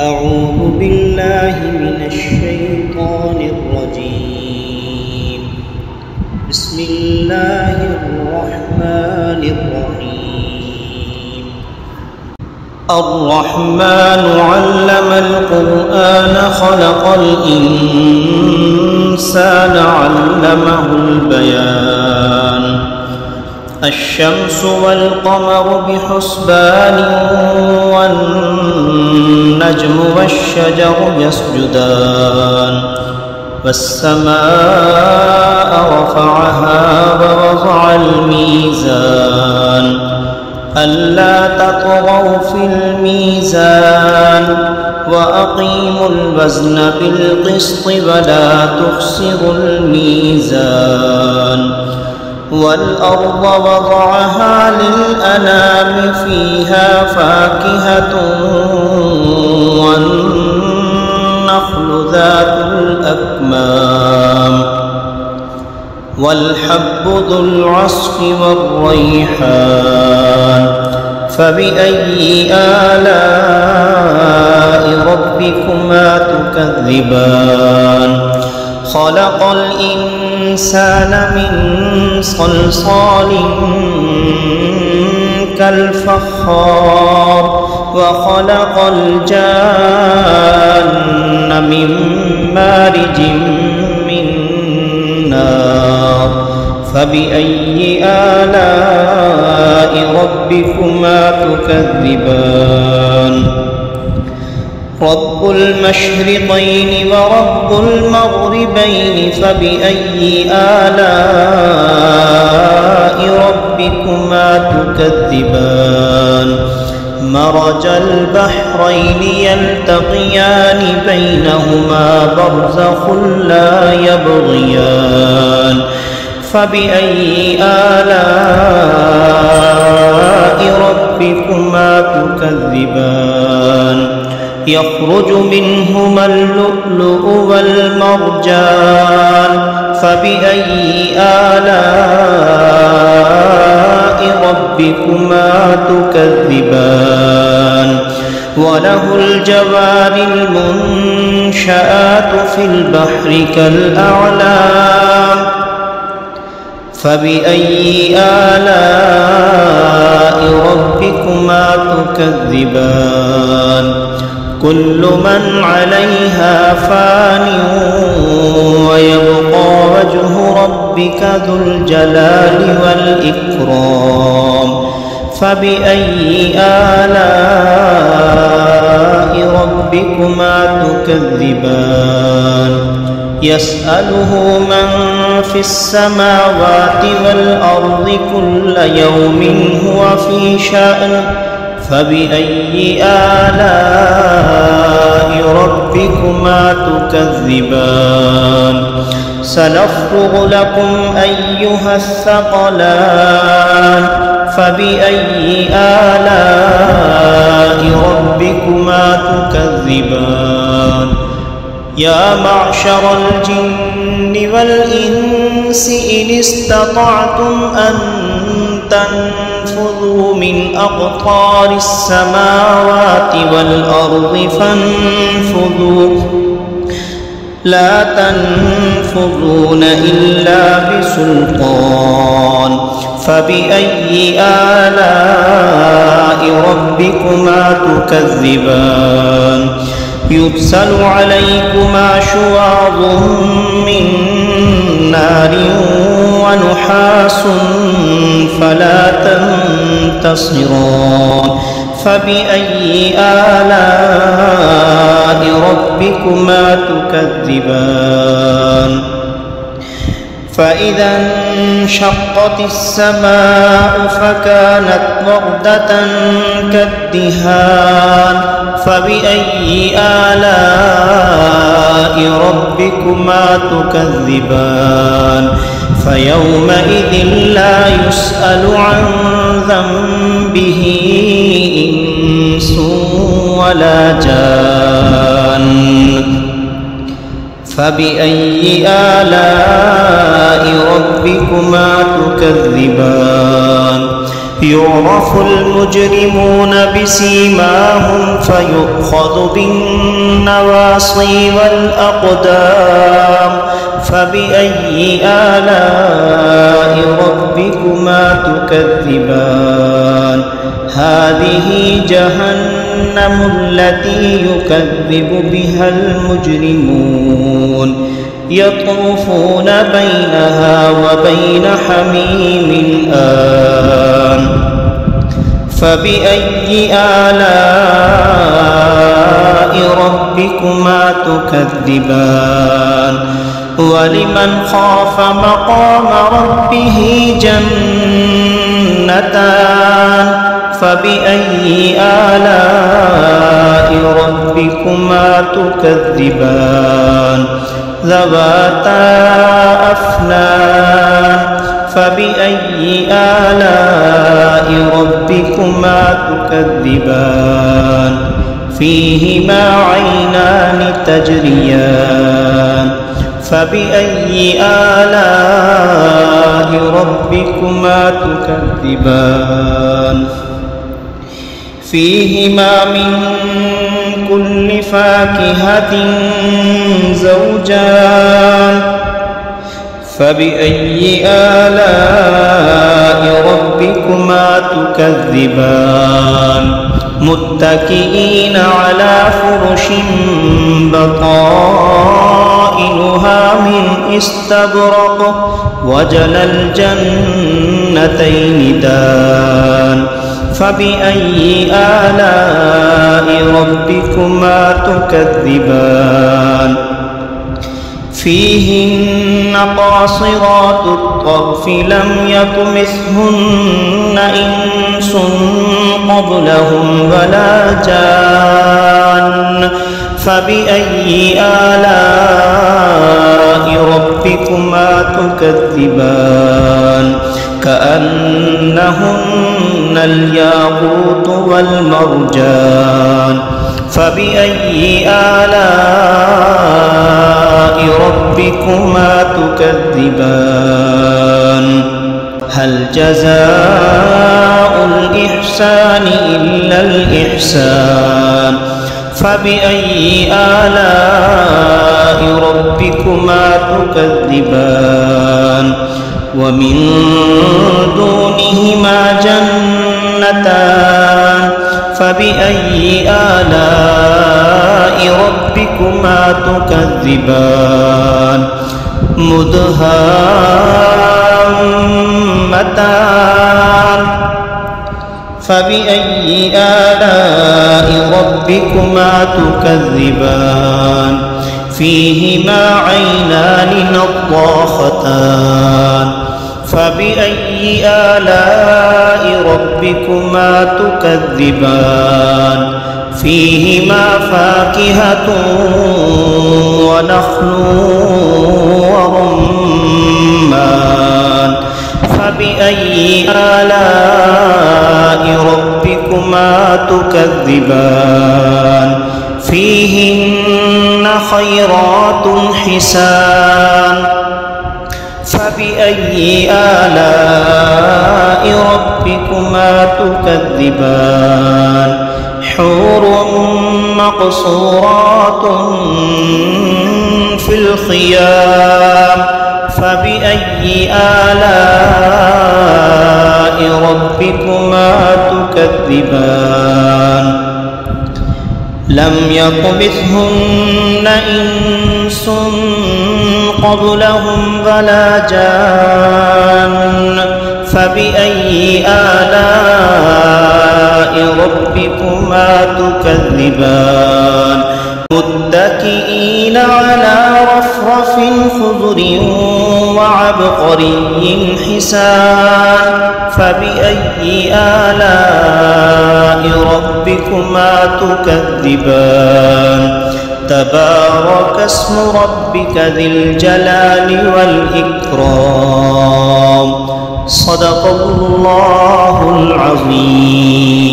أعوذ بالله من الشيطان الرجيم. بسم الله الرحمن الرحيم. الرحمن علم القرآن خلق الإنسان علمه البيان. الشمس والقمر بحسبان والنجم والشجر يسجدان. والسماء رفعها ووضع الميزان ألا تطغوا في الميزان وأقيموا الوزن بالقسط ولا تخسروا الميزان. والأرض وضعها للأنام فيها فاكهة والنخل ذات الأكمام والحب ذو العصف والريحان. فبأي آلاء ربكما تكذبان؟ خلق الإنسان من صلصال كالفخار وخلق الجان من مارج من نار. فبأي آلاء ربكما تكذبان؟ رب المشرقين ورب المغربين فبأي آلاء ربكما تكذبان؟ مرج البحرين يلتقيان بينهما برزخ لا يبغيان. فبأي آلاء ربكما تكذبان؟ يخرج منهما اللؤلؤ والمرجان. فبأي آلاء ربكما تكذبان؟ وله الجوار المنشآت في البحر كالأعلام. فبأي آلاء ربكما تكذبان؟ كل من عليها فان ويبقى وجه ربك ذو الجلال والإكرام. فبأي آلاء ربكما تكذبان؟ يسأله من في السماوات والأرض كل يوم هو في شأن. فبأي آلاء ربكما تكذبان؟ سنفرغ لكم أيها الثقلان. فبأي آلاء ربكما تكذبان؟ يا معشر الجن والإنس إن استطعتم أن تنفذوا من أقطار السماوات والأرض فانفذوا لا تنفذون إلا بسلطان. فبأي آلاء ربكما تكذبان؟ يرسل عليكما شواظ من نار ونحاس فلا تنتصران. فبأي آلاء ربكما تكذبان؟ فإذا انشقت السماء فكانت وردة كالدهان. فبأي آلاء ربكما تكذبان؟ فيومئذ لا يسأل عن ذنبه إنس ولا جان. فبأي آلاء ربكما تكذبان؟ يعرف المجرمون بسيماهم فيؤخذ بالنواصي والأقدام فبأي آلاء ربكما تكذبان هذه جهنم التي يكذب بها المجرمون يطوفون بينها وبين حميم آن فبأي آلاء ربكما تكذبان ولمن خاف مقام ربه جنتان فبأي آلاء ربكما تكذبان ذواتا أفنان فبأي آلاء ربكما تكذبان فيهما عينان تجريان فبأي آلاء ربكما تكذبان فيهما من كل فاكهة زوجان فبأي آلاء ربكما تكذبان متكئين على فرش بطائنها من استبرق وجنى الجنتين دان فبأي آلاء ربكما تكذبان فيهن قاصرات الطرف لم يطمثهن إنس قبلهم ولا جان فبأي آلاء ربكما تكذبان كأنهن الياقوت والمرجان فبأي آلاء ربكما تكذبان هل جزاء الإحسان إلا الإحسان فبأي آلاء ربكما تكذبان ومن دونهما جنتان فبأي آلاء ربكما تكذبان مدهامتان فبأي آلاء ربكما تكذبان فيهما عينان نضاختان فبأي آلاء ربكما تكذبان فيهما فاكهة ونخل ورمان فبأي آلاء ربكما تكذبان فيهن خيرات حسان فبأي آلاء ربكما تكذبان حور مقصورات في الخيام فبأي آلاء ربكما تكذبان لم يطمثهن إنس قبلهم ولا جان فبأي آلاء ربكما تكذبان متكئين على رفرف خضر وعبقري حسان فبأي آلاء ربكما تكذبان تبارك اسم ربك ذي الجلال والإكرام صدق الله العظيم.